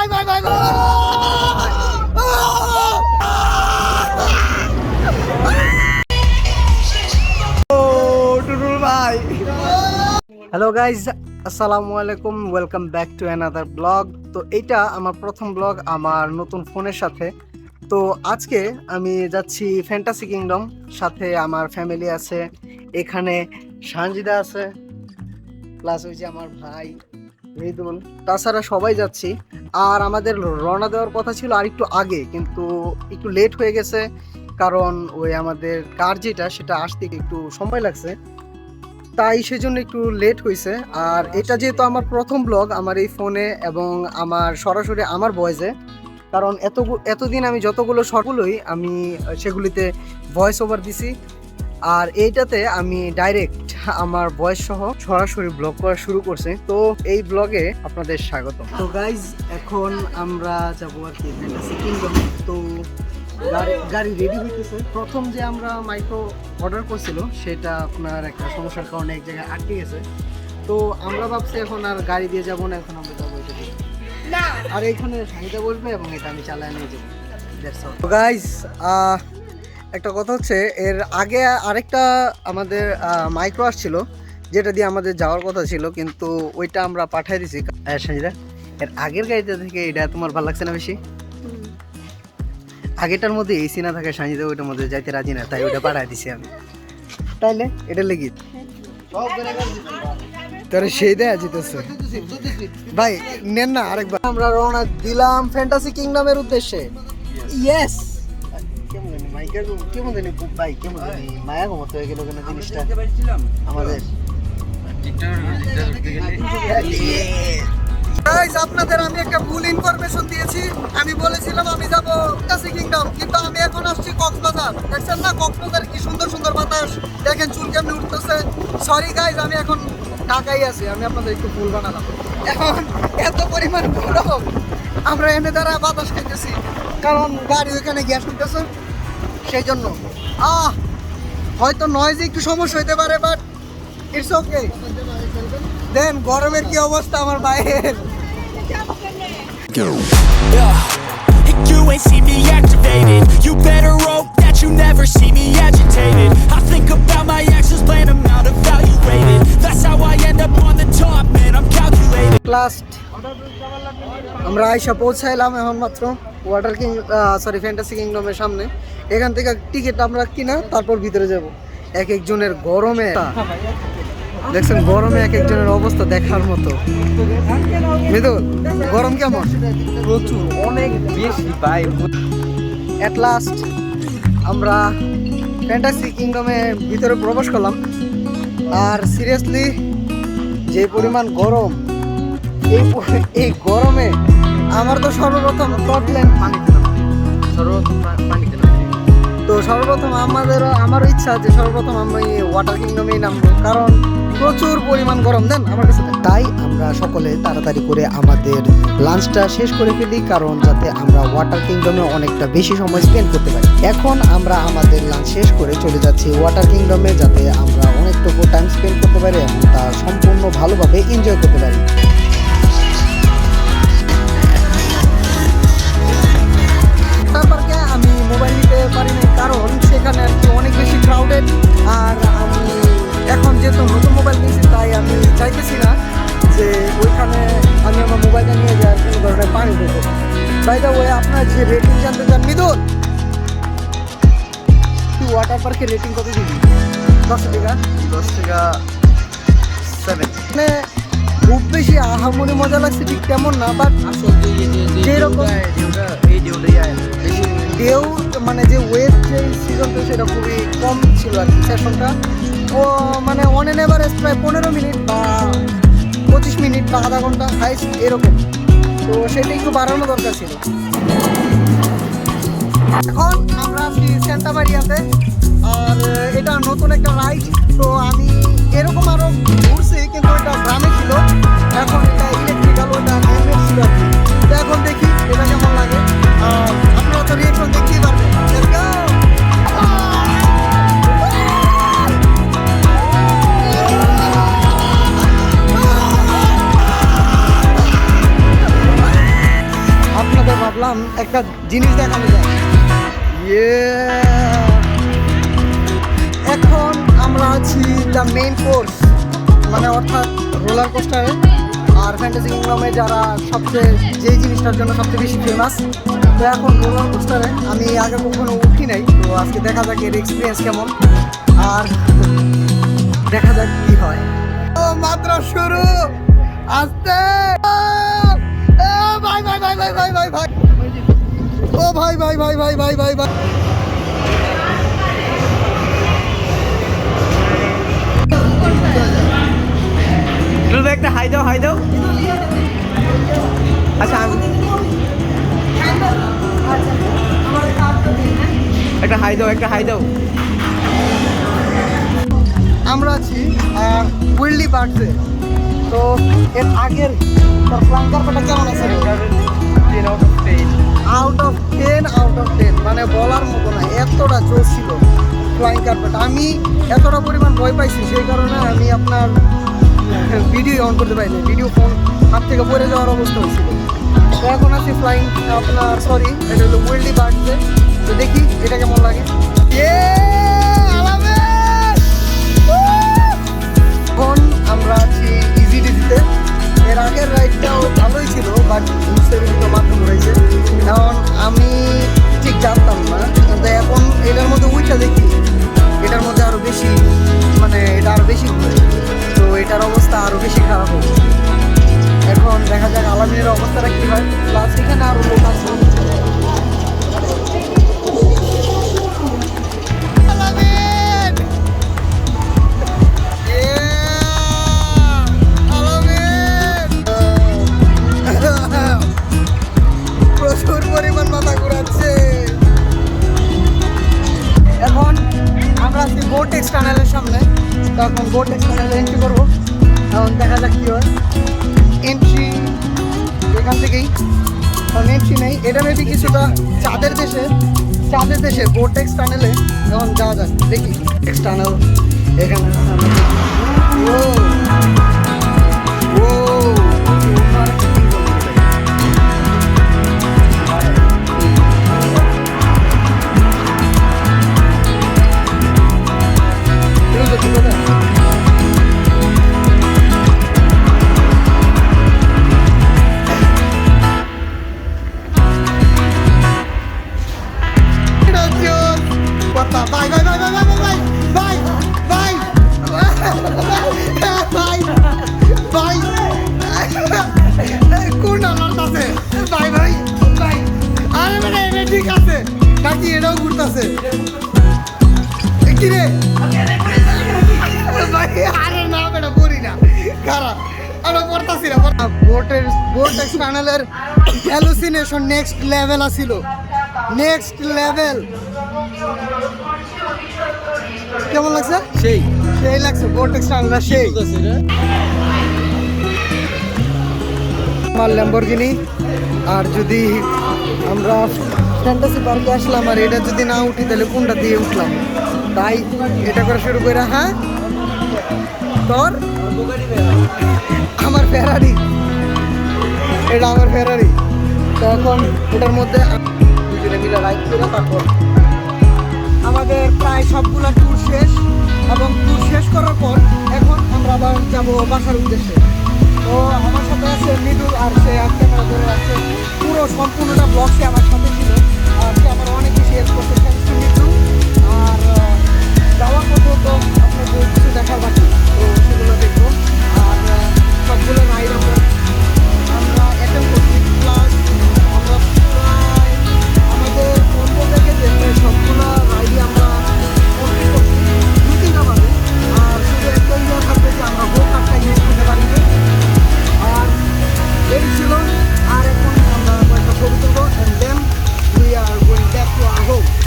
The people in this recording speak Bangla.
হ্যালো গাইজ, আসসালামু আলাইকুম, welcome back to another blog. তো এইটা আমার প্রথম ব্লগ আমার নতুন ফোনের সাথে। তো আজকে আমি যাচ্ছি ফ্যান্টাসি কিংডম, সাথে আমার ফ্যামিলি আছে, এখানে সানজিদা আছে, প্লাস ওই যে আমার ভাই মৃদুল, তাছাড়া সবাই যাচ্ছি। আর আমাদের রওনা দেওয়ার কথা ছিল আর একটু আগে, কিন্তু একটু লেট হয়ে গেছে, কারণ ওই আমাদের কার যেটা সেটা আসতে একটু সময় লাগছে, তাই সেজন্য একটু লেট হয়েছে। আর এটা যেহেতু আমার প্রথম ব্লগ আমার এই ফোনে এবং আমার সরাসরি আমার ভয়েসে, কারণ এতদিন আমি যতগুলো শর্টগুলোই আমি সেগুলিতে ভয়েস ওভার দিছি, আর এইটাতে আমি ডাইরেক্ট আমার ভয়েস সহ সরাসরি ব্লগ করা শুরু করছি। তো এই ব্লগে আপনাদের স্বাগত। তো গাইজ, এখন আমরা যাবো আর কি ফ্যান্টাসি কিংডম। তো গাড়ি রেডি হইতেছে। প্রথম যে আমরা মাইক্রো অর্ডার করছিল সেটা আপনার একটা সমস্যার কারণে এক জায়গায় আটকে গেছে। তো আমরা ভাবছি এখন আর গাড়ি দিয়ে যাবো না, এখন আমরা যাবো এটা দিয়ে। আর এইখানে সাইডে বসবে এবং এটা আমি চালায় নিয়ে যাবো। তো গাইজ, একটা কথা হচ্ছে, এর আগে আরেকটা আমাদের মাইক্রো আসছিল যেটা দিয়ে আমাদের যাওয়ার কথা ছিল, কিন্তু ওইটা আমরা পাঠিয়ে দিছি। সাইদা, এর আগের গাড়িটা থেকে এটা তোমার ভালো লাগছে না বেশি? আগেটার মধ্যে এসি না থাকে, সাইদা ওইটার মধ্যে যাইতে রাজি না, তাই ওইটা পাঠিয়ে দিছি আমি। তাইলে এটা লেগে তোর সেই দেয়া যেতেছে ভাই, নেন না আরেকবার। আমরা রওনা দিলাম ফ্যান্টাসি কিংডমের উদ্দেশ্যে। ইয়েস, কেমন জানি ভাই, কেমন জানি মায়া গমত হয়ে গেল কেন জিনিসটা আমাদের। গাইস, আপনাদের আমি একটা ভুল ইনফরমেশন দিয়েছি। আমি বলেছিলাম আমি যাব ফ্যান্টাসি কিংডম, কিন্তু আমি এখন আসছি কক্সবাজার। দেখছেন না কক্সবাজার কি সুন্দর সুন্দর বাতাস, দেখেন চুল কেমনে উঠতেছে। সরি গাইস, আমি এখন ঢাকায় আছি, আমি আপনাদের একটু ভুল বানালাম। এখন এত পরিমাণ গরম, আমরা এনে দ্বারা বাতাস খাইতেছি, কারণ গাড়ি ওইখানে গ্যাস উঠতেছে, সেই জন্য হয়তো নয়েজে একটু সমস্যা হইতে পারে, বাট ইটস ওকে। দেন গরমের কি অবস্থা আমার বাইরের। You ain't see me activated. You better hope that you never see me agitated. I think about my actions, plan them out, evaluated. That's how I end up on the top, man, I'm calculated. Last আমরা আইসা পৌঁছাইলাম এখন মাত্র ফ্যান্টাসি কিংডমের সামনে। এখান থেকে টিকিট আমরা কিনা তারপর ভিতরে যাব। এক একজনের গরমে, দেখছেন গরমে এক একজনের অবস্থা দেখার মতো। মৃদুল, গরম কেমন? প্রচুর, অনেক বেশি ভাই। এট লাস্ট আমরা ফ্যান্টাসি কিংডমে ভিতরে প্রবেশ করলাম। আর সিরিয়াসলি যে পরিমাণ গরম, এই গরমে আমার তো সর্বপ্রথম স্কটল্যান্ড তো সর্বপ্রথম আমারও ইচ্ছা যে সর্বপ্রথম আমি ওয়াটার কিংডমেই নামবো, কারণ প্রচুর পরিমাণ গরম। দেন আমার কাছে, তাই আমরা সকলে তাড়াতাড়ি করে আমাদের লাঞ্চটা শেষ করে ফেলি, কারণ যাতে আমরা ওয়াটার কিংডমে অনেকটা বেশি সময় স্পেন্ড করতে পারি। এখন আমরা আমাদের লাঞ্চ শেষ করে চলে যাচ্ছি ওয়াটার কিংডমে, যাতে আমরা অনেকটুকু টাইম স্পেন্ড করতে পারি এবং তা সম্পূর্ণ ভালোভাবে এনজয় করতে পারি। আমি মোবাইল নিতে পারিনি, কারণ সেখানে আর কি অনেক বেশি ক্রাউডেড। আর আমি এখন যেহেতু নতুন মোবাইল নিয়েছি, তাই আমি চাইতেছি না যে ওইখানে আমি আমার মোবাইলটা নিয়ে যাওয়ার কোনো ধরনের পানি দেবো। বাই দ্য ওয়ে, আপনার যে রেটিং জানতে চান মৃদুল, তুই ওয়াটার পার্কের রেটিং কত দিবি? 10 টাকা 7। মানে খুব বেশি আহামরি মজা লাগছে ঠিক তেমন না, বাট যেরকম ঢেউ, মানে যে ওয়েভ যে সিজনটা সেটা খুবই কম ছিল আর কি। সেশনটা ও মানে অন এন এভারেজ প্রায় 15 মিনিট বা 25 মিনিট বা আধা ঘন্টা হাইস্ট এরকম। তো সেটা একটু বাড়ানো দরকার ছিল। এখন আমরা আছি সেন্টা মারিয়াতে, আর এটা নতুন একটা রাইড। তো আমি এরকম আরও ঘুরছি, কিন্তু এটা গ্রামে ছিল, এখন এটা ইলেকট্রিক্যাল, ওটা হ্যান্ডমেড ছিল আর কি। তো এখন দেখি এটা কেমন লাগে, আপনারা তো রিয়েকশন দেখতেই পারবেন। ভাবলাম একটা জিনিস দেখানো যায়। এখন আমরা আছি দ্য মেইন কোর্স, মানে অর্থাৎ রোলার কোস্টারে। আর ফ্যান্টাসি কিংডমে যারা সবচেয়ে যেই জিনিসটার জন্য সবচেয়ে বেশি ফেমাস, তো এখন রোলার কোস্টারে আমি আগে কখনো উঠি নাই, তো আজকে দেখা যাক এর এক্সপিরিয়েন্স কেমন, আর দেখা যাক কি হয়। ও মাত্র শুরু, আস্তে ভাই ভাই ভাই ভাই ভাই ভাই ভাই, ও ভাই ভাই ভাই ভাই ভাই ভাই ভাই, একটা হাই দাও, হাই দাও। আচ্ছা একটা হাই দাও, একটা হাই দাও। আমরা আছি উইল্ডি বার্ডসে। তো এর আগের ফ্লাইং কার্পেটটা কেমন আছে? 10 out of 10। Out of 10 out of 10, মানে বলার মতো না, এতটা জোশ ছিল ফ্লাইং কার্পেট। আমি এতটা পরিমাণ ভয় পাইছি, সেই কারণে আমি আপনার ভিডিও অন করতে পারিনি, ভিডিও ফোন হাত থেকে পড়ে যাওয়ার অবস্থা হয়েছিল। তো এখন আছি ফ্লাইং আপনার সরি এটা হলো উইল্ডি বার্ডসে। তো দেখি এটা কেমন লাগে। এখন আমরা আছি ইজি ডিজিতে। এর আগের রাইডটাও ভালোই ছিল, বাট বুঝতে মাধ্যম রয়েছে। এখন আমি ঠিক জানতাম না, কিন্তু এখন এটার মধ্যে উইটা দেখি এটার মধ্যে আরও বেশি, মানে এটা আরও বেশি ঘুরে, তো এটার অবস্থা আরও বেশি খারাপ হবে। এখন দেখা যাক আলামিনের অবস্থাটা কী হয়। প্লাস এখানে আরও লোক আছে। প্রচুর পরিমাণ মাথা ঘুরাচ্ছে। এখন আমরা আছি গোটেক্স টানেলের সামনে, তো এখন গোটেক্স টানেলে এন্ট্রি করবো। এখন দেখা যাক কি হয়। এন্ট্রি এখান থেকেই, কারণ এন্ট্রি নেই। এটা মেবি কিছুটা চাঁদের দেশে গোটেক্স টানেলে এখন যাওয়া যাক, দেখি টেক্স টানেল এখানে। ও ও ঠিক আছে নাকি এটাও ঘুরতেছে কি রে? আরে না বেটা পড়ি না, খারাপ আমরা পড়তাছি না। গোটেক্স টানেলের হ্যালুসিনেশন নেক্সট লেভেল আছিল, নেক্সট লেভেল। কেমন লাগছে? সেই সেই লাগছে গোটেক্স টানেল, সেই আমার ল্যাম্বরগিনি। আর যদি আমরা ফ্যান্টাসি পার্কে আসলাম আর এটা যদি না উঠি তাহলে কোনটা দিয়ে উঠলাম, তাই এটা করে শুরু করে। হ্যাঁ তোর আমার ফেরারি, এটা আমার ফেরারি। তো এখন এটার মধ্যে দুজনে মিলে রাইড করে তারপর আমাদের প্রায় সবগুলো ট্যুর শেষ, এবং ট্যুর শেষ করার পর এখন আমরা আবার যাবো বাসার উদ্দেশ্যে। তো আমার সাথে আছে মৃদুল, আর সে